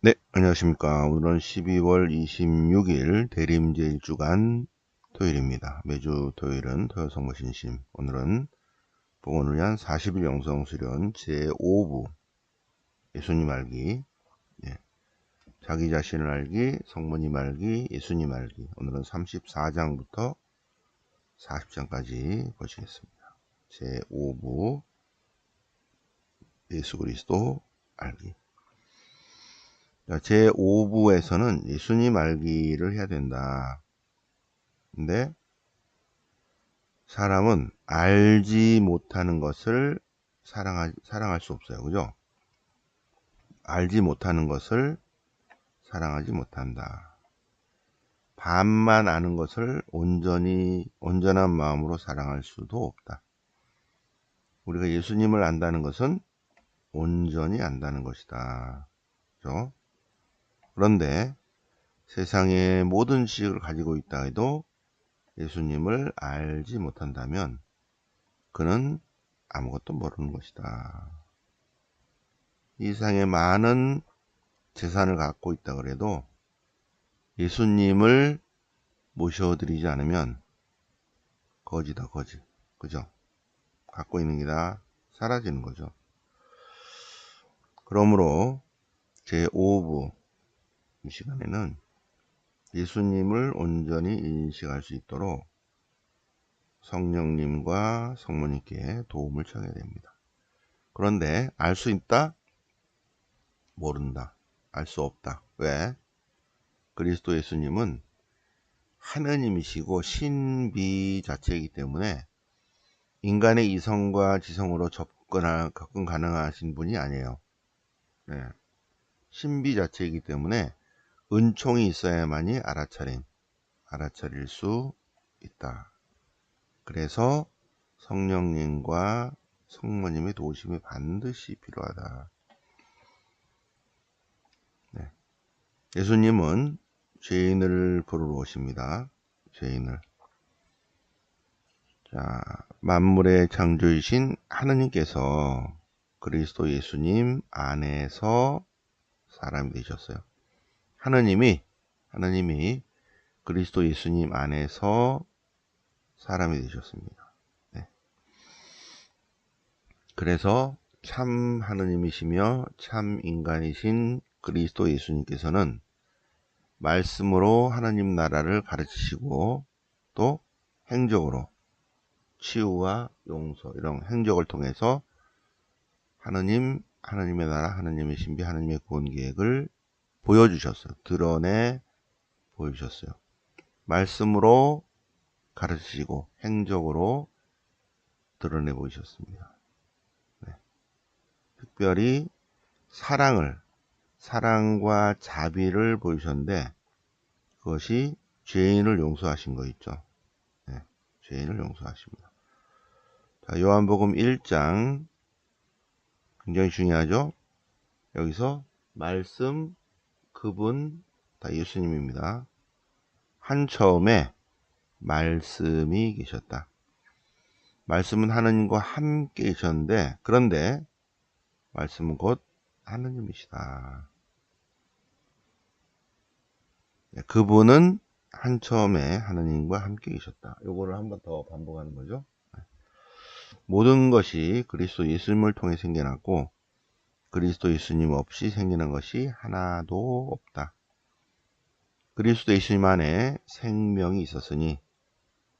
네, 안녕하십니까. 오늘은 12월 26일 대림제 1주간 토요일입니다. 매주 토요일은 토요성모신심. 오늘은 복원을 위한 40일 영성수련 제5부 예수님 알기, 예, 자기 자신을 알기, 성모님 알기, 예수님 알기. 오늘은 34장부터 40장까지 보시겠습니다. 제5부 예수 그리스도 알기. 제5부에서는 예수님 알기를 해야 된다. 근데 사람은 알지 못하는 것을 사랑할 수 없어요. 그죠? 알지 못하는 것을 사랑하지 못한다. 반만 아는 것을 온전한 마음으로 사랑할 수도 없다. 우리가 예수님을 안다는 것은 온전히 안다는 것이다. 그죠? 그런데 세상의 모든 지식을 가지고 있다 해도 예수님을 알지 못한다면 그는 아무것도 모르는 것이다. 이 세상에 많은 재산을 갖고 있다 그래도 예수님을 모셔드리지 않으면 거지다 거지. 그죠? 갖고 있는 게 다 사라지는 거죠. 그러므로 제5부 이 시간에는 예수님을 온전히 인식할 수 있도록 성령님과 성모님께 도움을 청해야 됩니다. 그런데 알 수 있다? 모른다. 알 수 없다. 왜? 그리스도 예수님은 하느님이시고 신비 자체이기 때문에 인간의 이성과 지성으로 접근 가능하신 분이 아니에요. 네. 신비 자체이기 때문에 은총이 있어야만이 알아차릴 수 있다. 그래서 성령님과 성모님의 도우심이 반드시 필요하다. 네. 예수님은 죄인을 부르러 오십니다. 죄인을. 자, 만물의 창조이신 하느님께서 그리스도 예수님 안에서 사람이 되셨어요. 하느님이 그리스도 예수님 안에서 사람이 되셨습니다. 네. 그래서 참 하느님이시며 참 인간이신 그리스도 예수님께서는 말씀으로 하나님 나라를 가르치시고 또 행적으로 치유와 용서 이런 행적을 통해서 하나님의 나라, 하나님의 신비, 하나님의 구원 계획을 보여주셨어요. 드러내 보여주셨어요. 말씀으로 가르치시고 행적으로 드러내 보이셨습니다. 네. 특별히 사랑과 자비를 보이셨는데 그것이 죄인을 용서하신 거 있죠. 네. 죄인을 용서하십니다. 자, 요한복음 1장 굉장히 중요하죠. 여기서 말씀, 그분 다 예수님입니다. 한 처음에 말씀이 계셨다. 말씀은 하느님과 함께 계셨는데 그런데 말씀은 곧 하느님이시다. 그분은 한 처음에 하느님과 함께 계셨다. 요거를 한번 더 반복하는 거죠. 모든 것이 그리스도 예수님을 통해 생겨났고 그리스도 예수님 없이 생기는 것이 하나도 없다. 그리스도 예수님 안에 생명이 있었으니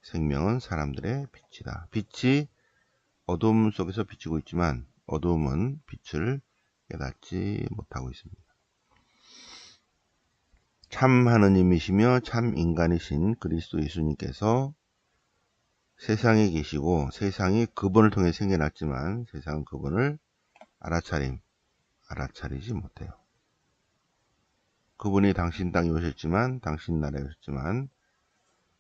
생명은 사람들의 빛이다. 빛이 어둠 속에서 비치고 있지만 어둠은 빛을 깨닫지 못하고 있습니다. 참 하느님이시며 참 인간이신 그리스도 예수님께서 세상에 계시고 세상이 그분을 통해 생겨났지만 세상은 그분을 알아차리지 못해요. 그분이 당신 땅에 오셨지만 당신 나라에 오셨지만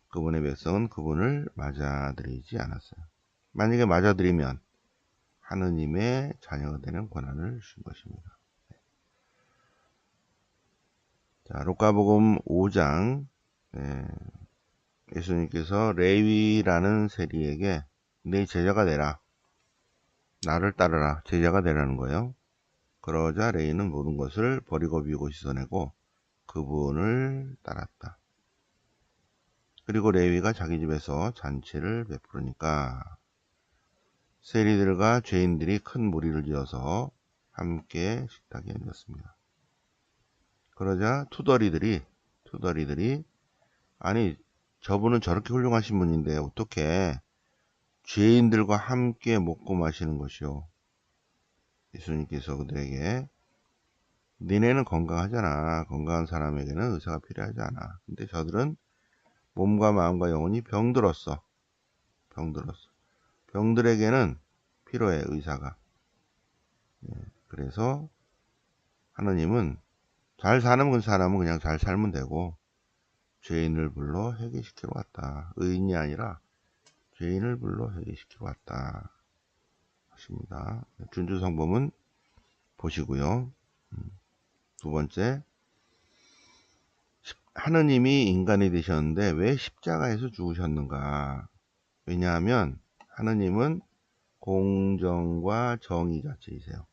그분의 백성은 그분을 맞아들이지 않았어요. 만약에 맞아들이면 하느님의 자녀가 되는 권한을 주신 것입니다. 자, 루카복음 5장 예수님께서 레위라는 세리에게 내 제자가 되라. 나를 따르라. 제자가 되라는 거예요. 그러자 레위는 모든 것을 버리고 비우고 씻어내고 그분을 따랐다. 그리고 레위가 자기 집에서 잔치를 베푸르니까 세리들과 죄인들이 큰 무리를 지어서 함께 식탁에 앉았습니다. 그러자 투덜이들이 아니 저분은 저렇게 훌륭하신 분인데 어떻게 죄인들과 함께 먹고 마시는 것이요. 예수님께서 그들에게 니네는 건강하잖아. 건강한 사람에게는 의사가 필요하지 않아. 근데 저들은 몸과 마음과 영혼이 병들었어. 병들에게는 필요해, 의사가. 그래서 하느님은 잘 사는 사람은 그냥 잘 살면 되고 죄인을 불러 회개시키러 왔다. 의인이 아니라 죄인을 불러 회개시키러 왔다 하십니다. 준주성범은 보시고요. 두 번째, 하느님이 인간이 되셨는데 왜 십자가에서 죽으셨는가? 왜냐하면 하느님은 공정과 정의 자체이세요.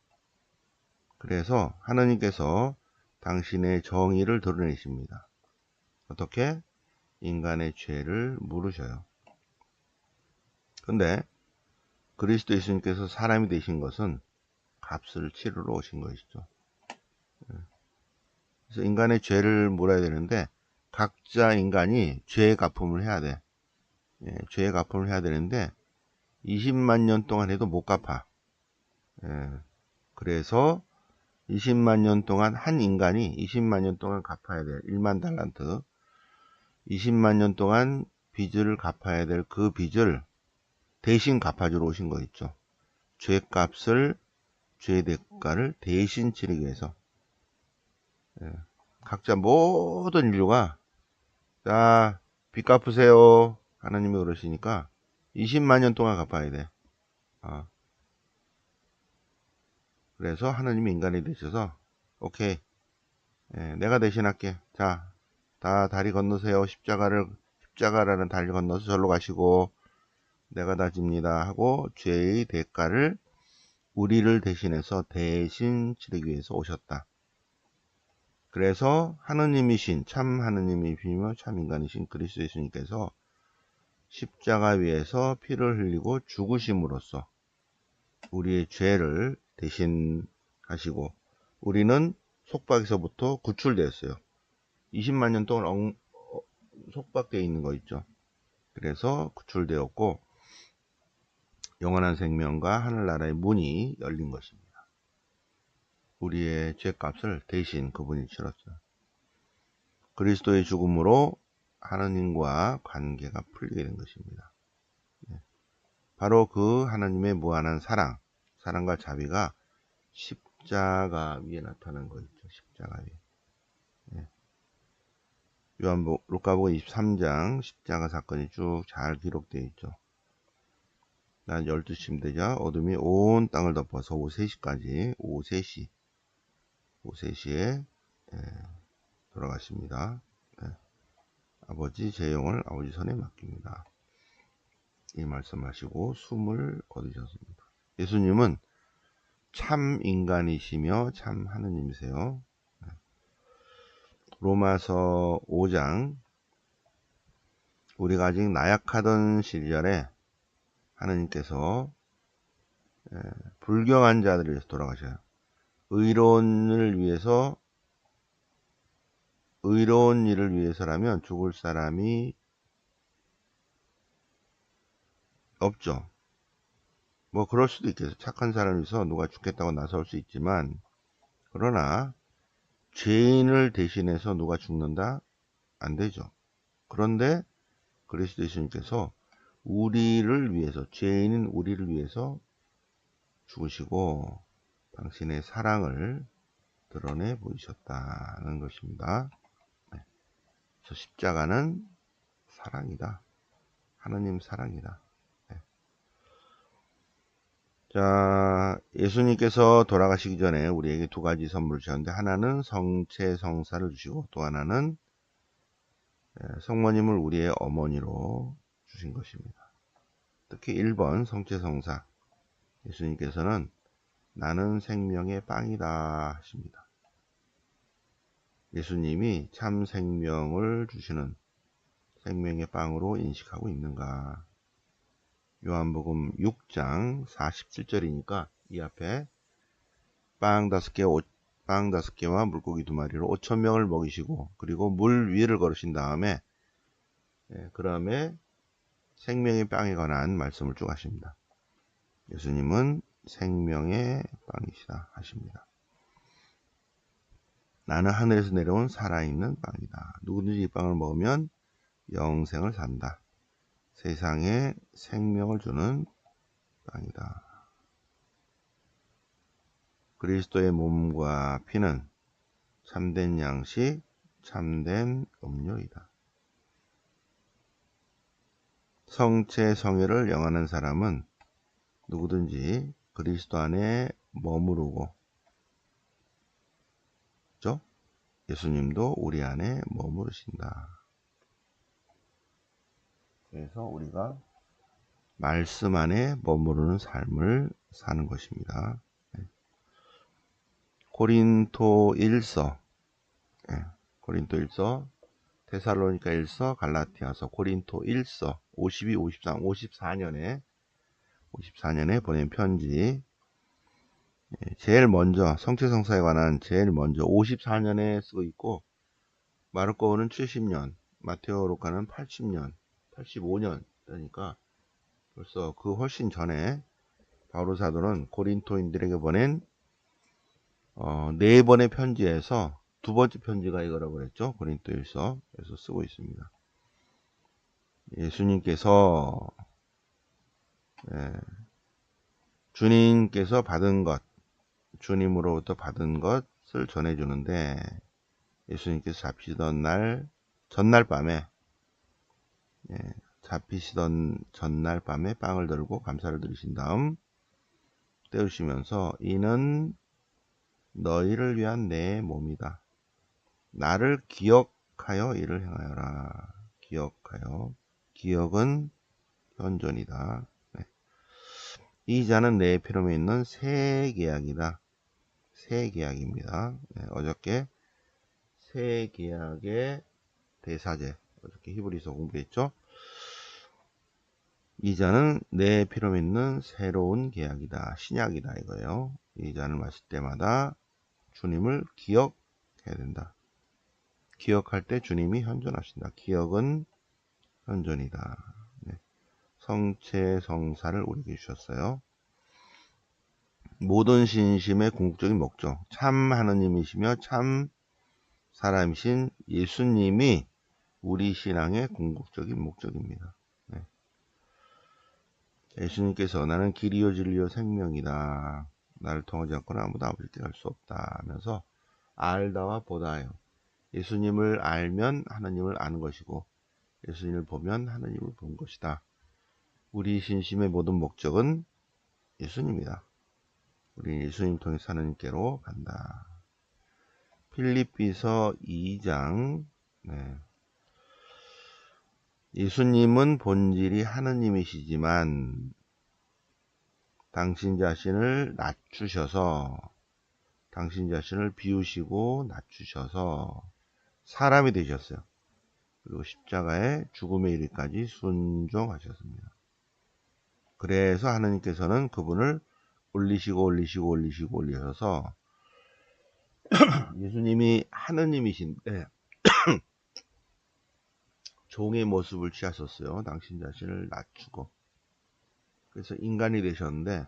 그래서 하느님께서 당신의 정의를 드러내십니다. 어떻게? 인간의 죄를 물으셔요. 근데 그리스도 예수님께서 사람이 되신 것은 값을 치르러 오신 것이죠. 그래서 인간의 죄를 물어야 되는데 각자 인간이 죄의 갚음을 해야 돼. 죄의 갚음을 해야 되는데 20만 년 동안 해도 못 갚아. 그래서 20만 년 동안 한 인간이 20만 년 동안 갚아야 될 1만 달란트 20만 년 동안 빚을 갚아야 될 그 빚을 대신 갚아주러 오신 거 있죠. 죄값을 죄 대가를 대신 치르기 위해서 각자 모든 인류가 자 빚 갚으세요 하나님이 그러시니까 20만 년 동안 갚아야 돼. 그래서 하나님이 인간이 되셔서 오케이 내가 대신할게. 자 다 다리 건너세요. 십자가라는 다리 건너서 절로 가시고 내가 다 집니다 하고 죄의 대가를 우리를 대신해서 대신 치르기 위해서 오셨다. 그래서 하느님이신 참 하느님이시며 참 인간이신 그리스도 예수님께서 십자가 위에서 피를 흘리고 죽으심으로써 우리의 죄를 대신하시고 우리는 속박에서부터 구출되었어요. 20만 년 동안 속박되어 있는 거 있죠. 그래서 구출되었고 영원한 생명과 하늘나라의 문이 열린 것입니다. 우리의 죄값을 대신 그분이 치렀어요. 그리스도의 죽음으로 하느님과 관계가 풀리게 된 것입니다. 바로 그 하나님의 무한한 사랑과 자비가 십자가 위에 나타난 거 있죠. 십자가 위에. 루카복음 23장 십자가 사건이 쭉 잘 기록되어 있죠. 난 12시쯤 되자 어둠이 온 땅을 덮어서 오후 3시까지 오후 3시에 돌아가십니다. 아버지 제 영을 아버지 손에 맡깁니다. 이 말씀하시고 숨을 거두셨습니다. 예수님은 참 인간이시며 참 하느님이세요. 로마서 5장 우리가 아직 나약하던 시절에 하느님께서 불경한 자들을 위해서 돌아가셔요. 의로운 일을 위해서라면 죽을 사람이 없죠. 뭐 그럴 수도 있겠어요. 착한 사람이서 누가 죽겠다고 나설 수 있지만 그러나 죄인을 대신해서 누가 죽는다? 안 되죠. 그런데 그리스도 예수님께서 우리를 위해서 죄인인 우리를 위해서 죽으시고 당신의 사랑을 드러내 보이셨다는 것입니다. 그래서 십자가는 사랑이다. 하느님 사랑이다. 자, 예수님께서 돌아가시기 전에 우리에게 두 가지 선물을 주셨는데 하나는 성체 성사를 주시고 또 하나는 성모님을 우리의 어머니로 주신 것입니다. 특히 1번 성체 성사 예수님께서는 나는 생명의 빵이다 하십니다. 예수님이 참 생명을 주시는 생명의 빵으로 인식하고 있는가? 요한복음 6장 47절이니까 이 앞에 빵 5개와 물고기 2마리로 5,000명을 먹이시고 그리고 물 위를 걸으신 다음에 그 다음에 생명의 빵에 관한 말씀을 쭉 하십니다. 예수님은 생명의 빵이시다 하십니다. 나는 하늘에서 내려온 살아있는 빵이다. 누구든지 이 빵을 먹으면 영생을 산다. 세상에 생명을 주는 빵이다. 그리스도의 몸과 피는 참된 양식, 참된 음료이다. 성체 성회를 영하는 사람은 누구든지 그리스도 안에 머무르고, 그렇죠? 예수님도 우리 안에 머무르신다. 그래서 우리가 말씀 안에 머무르는 삶을 사는 것입니다. 고린도 1서, 고린도 1서, 데살로니가 1서, 갈라티아서, 고린도 1서 52, 53, 54년에 보낸 편지. 제일 먼저 성체성사에 관한 제일 먼저 54년에 쓰고 있고, 마르코는 70년, 마테오 루카는 80년, 85년 그러니까 벌써 그 훨씬 전에 바울로 사도는 고린토인들에게 보낸 4번의 편지에서 두 번째 편지가 이거라고 그랬죠. 고린토일서. 에서 쓰고 있습니다. 예수님께서 주님께서 받은 것, 주님으로부터 받은 것을 전해주는데, 예수님께서 잡히시던 날 전날 밤에 빵을 들고 감사를 드리신 다음 떼우시면서 이는 너희를 위한 내 몸이다. 나를 기억하여 이를 행하여라. 기억은 현존이다. 이 잔은 내 피로 있는 새 계약이다. 새 계약입니다. 어저께 새 계약의 대사제, 어저께 히브리서 공부했죠. 이 잔은 내 피로 있는 새로운 계약이다. 신약이다 이거예요. 이 잔을 마실 때마다 주님을 기억해야 된다. 기억할 때 주님이 현존하신다. 기억은 현존이다. 성체 성사를 우리에게 주셨어요. 모든 신심의 궁극적인 목적, 참 하느님이시며 참 사람이신 예수님이 우리 신앙의 궁극적인 목적입니다. 예수님께서 나는 길이요 진리요 생명이다. 나를 통하지 않고는 아무도 아버지께 갈 수 없다 하면서 알다와 보다예요. 예수님을 알면 하나님을 아는 것이고 예수님을 보면 하나님을 본 것이다. 우리 신심의 모든 목적은 예수님이다. 우리 예수님 통해서 하나님께로 간다. 필립비서 2장. 예수님은 본질이 하느님이시지만 당신 자신을 낮추셔서, 당신 자신을 비우시고 낮추셔서 사람이 되셨어요. 그리고 십자가의 죽음에 이르기까지 순종하셨습니다. 그래서 하느님께서는 그분을 올리셔서 예수님이 하느님이신데 종의 모습을 취하셨어요. 당신 자신을 낮추고. 그래서 인간이 되셨는데,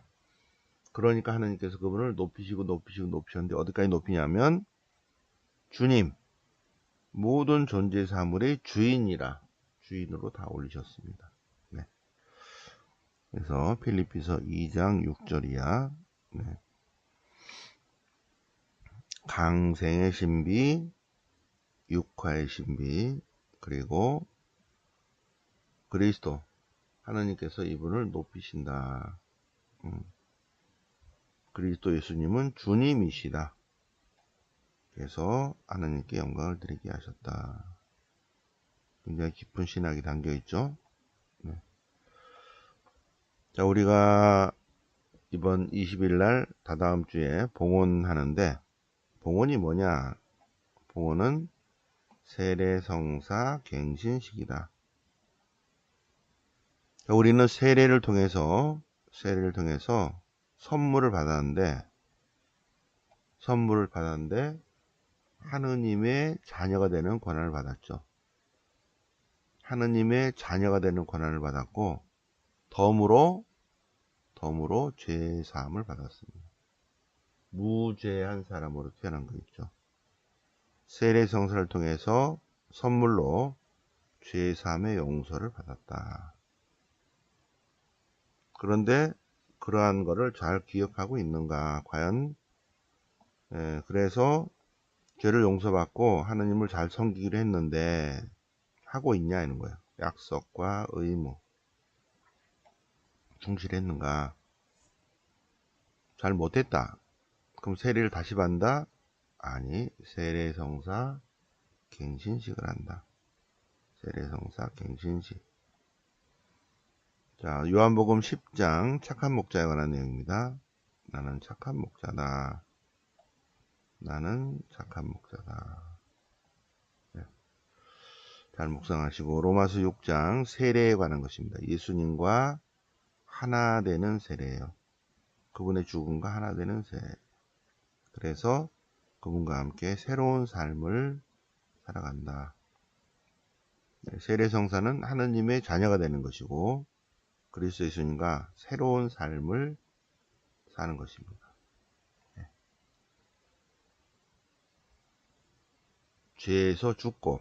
그러니까 하나님께서 그분을 높이셨는데 어디까지 높이냐면 주님, 모든 존재 사물의 주인으로 다 올리셨습니다. 그래서 필립비서 2장 6절이야. 강생의 신비, 육화의 신비, 그리고 그리스도, 하나님께서 이분을 높이신다. 그리스도 예수님은 주님이시다. 그래서 하나님께 영광을 드리게 하셨다. 굉장히 깊은 신학이 담겨 있죠. 자, 우리가 이번 20일 날 다다음 주에 봉헌하는데, 봉헌이 뭐냐? 봉헌은 세례성사 갱신식이다. 우리는 세례를 통해서 선물을 받았는데 하느님의 자녀가 되는 권한을 받았죠. 하느님의 자녀가 되는 권한을 받았고, 덤으로 죄 사함을 받았습니다. 무죄한 사람으로 태어난 거 있죠. 세례 성사를 통해서 선물로 죄 사함의 용서를 받았다. 그런데 그러한 거를 잘 기억하고 있는가? 과연 그래서 죄를 용서받고 하느님을 잘 섬기기로 했는데 하고 있냐 이런 거예요. 약속과 의무 충실했는가? 잘 못했다. 그럼 세례를 다시 받는다? 아니, 세례성사 갱신식을 한다. 세례성사 갱신식. 자, 요한복음 10장 착한 목자에 관한 내용입니다. 나는 착한 목자다. 나는 착한 목자다. 네. 잘 묵상하시고, 로마서 6장 세례에 관한 것입니다. 예수님과 하나 되는 세례예요. 그분의 죽음과 하나 되는 세례. 그래서 그분과 함께 새로운 삶을 살아간다. 세례성사는 하느님의 자녀가 되는 것이고, 그리스도 예수님과 새로운 삶을 사는 것입니다. 죄에서 죽고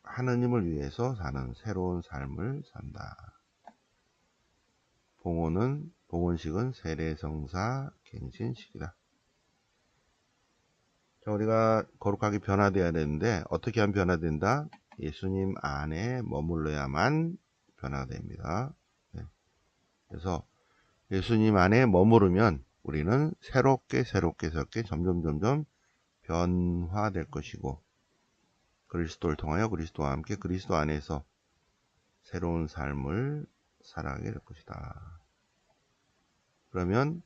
하느님을 위해서 사는 새로운 삶을 산다. 봉헌식은 세례성사 갱신식이다. 자, 우리가 거룩하게 변화되어야 되는데 어떻게 하면 변화된다? 예수님 안에 머물러야만 변화됩니다. 네. 그래서 예수님 안에 머무르면 우리는 새롭게 점점 변화될 것이고, 그리스도를 통하여 그리스도와 함께 그리스도 안에서 새로운 삶을 살아가게 될 것이다. 그러면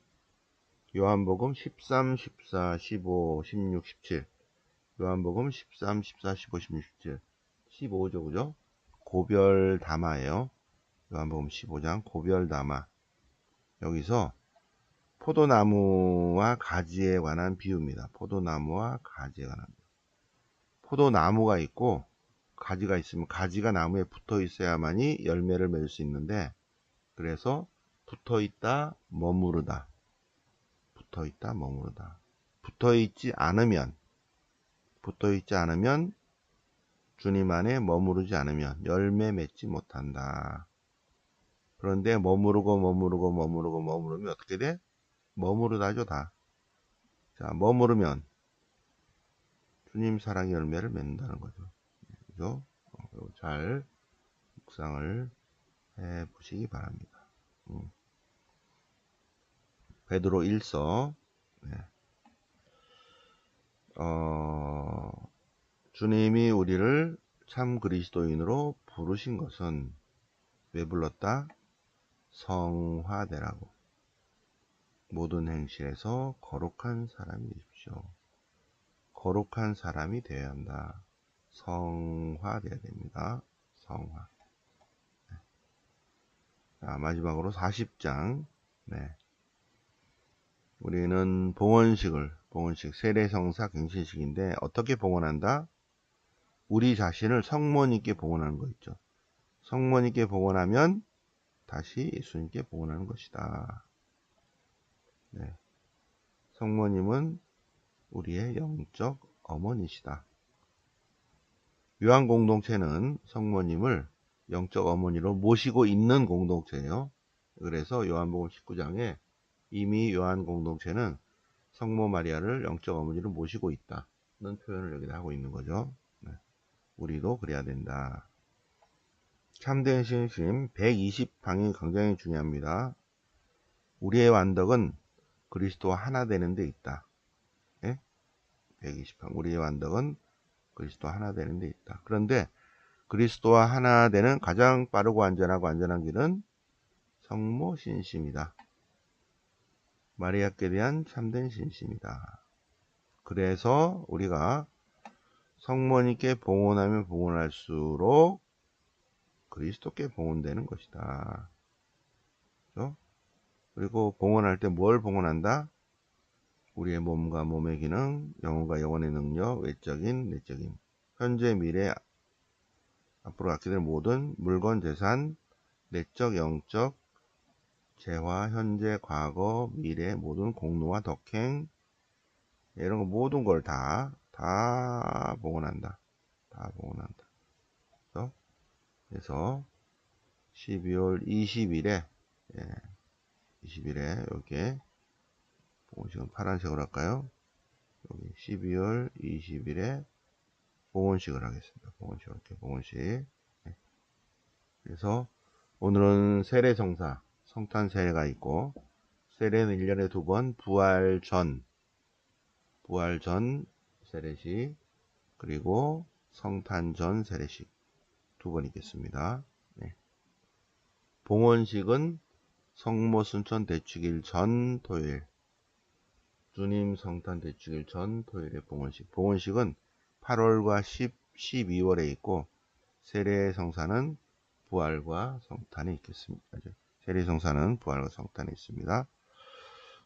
요한복음 13, 14, 15, 16, 17 요한복음 13, 14, 15, 16, 17 15죠. 그죠? 고별담화예요. 요한복음 15장 고별담화. 여기서 포도나무와 가지에 관한 비유입니다. 포도나무와 가지에 관한 비유. 포도나무가 있고 가지가 있으면 가지가 나무에 붙어 있어야만이 열매를 맺을 수 있는데, 그래서 붙어 있다 머무르다. 붙어 있지 않으면 주님 안에 머무르지 않으면 열매 맺지 못한다. 그런데 머무르면 어떻게 돼? 머무르다죠, 다. 자, 머무르면 주님 사랑의 열매를 맺는다는 거죠. 그죠? 잘 묵상을 해 보시기 바랍니다. 베드로 1서. 네. 주님이 우리를 참 그리스도인으로 부르신 것은 왜 불렀다? 성화되라고. 모든 행실에서 거룩한 사람이 되십시오. 거룩한 사람이 되어야 한다. 성화되어야 됩니다. 성화. 네. 자, 마지막으로 40장. 네. 우리는 봉헌식, 세례성사 갱신식인데 어떻게 봉헌한다? 우리 자신을 성모님께 봉헌하는 거 있죠. 성모님께 봉헌하면 다시 예수님께 봉헌하는 것이다. 네. 성모님은 우리의 영적 어머니시다. 요한 공동체는 성모님을 영적 어머니로 모시고 있는 공동체예요. 그래서 요한복음 19장에 이미 요한 공동체는 성모 마리아를 영적 어머니로 모시고 있다는 표현을 여기다 하고 있는 거죠. 네. 우리도 그래야 된다. 참된 신심 120방이 굉장히 중요합니다. 우리의 완덕은 그리스도와 하나 되는 데 있다. 네? 120방. 우리의 완덕은 그리스도와 하나 되는 데 있다. 그런데 그리스도와 하나 되는 가장 빠르고 안전한 길은 성모 신심이다. 마리아께 대한 참된 신심이다. 그래서 우리가 성모님께 봉헌하면 봉헌할수록 그리스도께 봉헌되는 것이다. 그렇죠? 그리고 봉헌할 때 뭘 봉헌한다? 우리의 몸과 몸의 기능, 영혼과 영혼의 능력, 외적인, 내적인, 현재, 미래, 앞으로 갖게 될 모든 물건, 재산, 내적, 영적, 재화, 현재, 과거, 미래, 모든 공로와 덕행, 이런 거 모든 걸 다 봉헌한다. 다 봉헌한다. 그래서 12월 20일에 20일에 이렇게 봉헌식은 파란색으로 할까요? 여기 12월 20일에 봉헌식을 하겠습니다. 봉헌식 이렇게 봉헌식. 네. 그래서 오늘은 세례성사, 성탄 세례가 있고 세례는 1년에 2번, 부활 전 세례식, 그리고 성탄 전 세례식 2번 있겠습니다. 네. 봉헌식은 성모 순천 대축일 전 토요일, 주님 성탄 대축일 전 토요일에 봉헌식. 봉헌식은 8월과 12월에 있고 세례성사는 부활과 성탄에 있겠습니다. 세례성사는 부활과 성탄에 있습니다.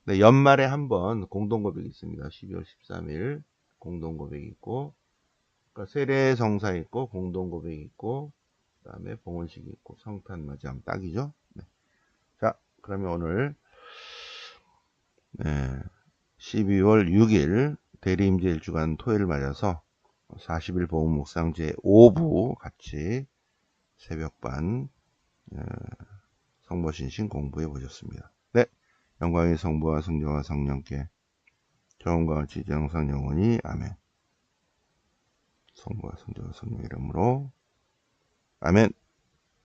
네, 연말에 한번 공동고백이 있습니다. 12월 13일 공동고백이 있고, 그러니까 세례성사 있고 공동고백이 있고, 그 다음에 봉헌식이 있고 성탄 맞이하면 딱이죠. 네. 자, 그러면 오늘 12월 6일 대리임재 일주간 토요일 맞아서 40일 보험 묵상 제 5부 같이 새벽반 성모신신 공부해 보셨습니다. 네, 영광의 성부와 성자와 성령께 처음과 같이 영상 영원히 아멘. 성부와 성자와 성령 이름으로 아멘.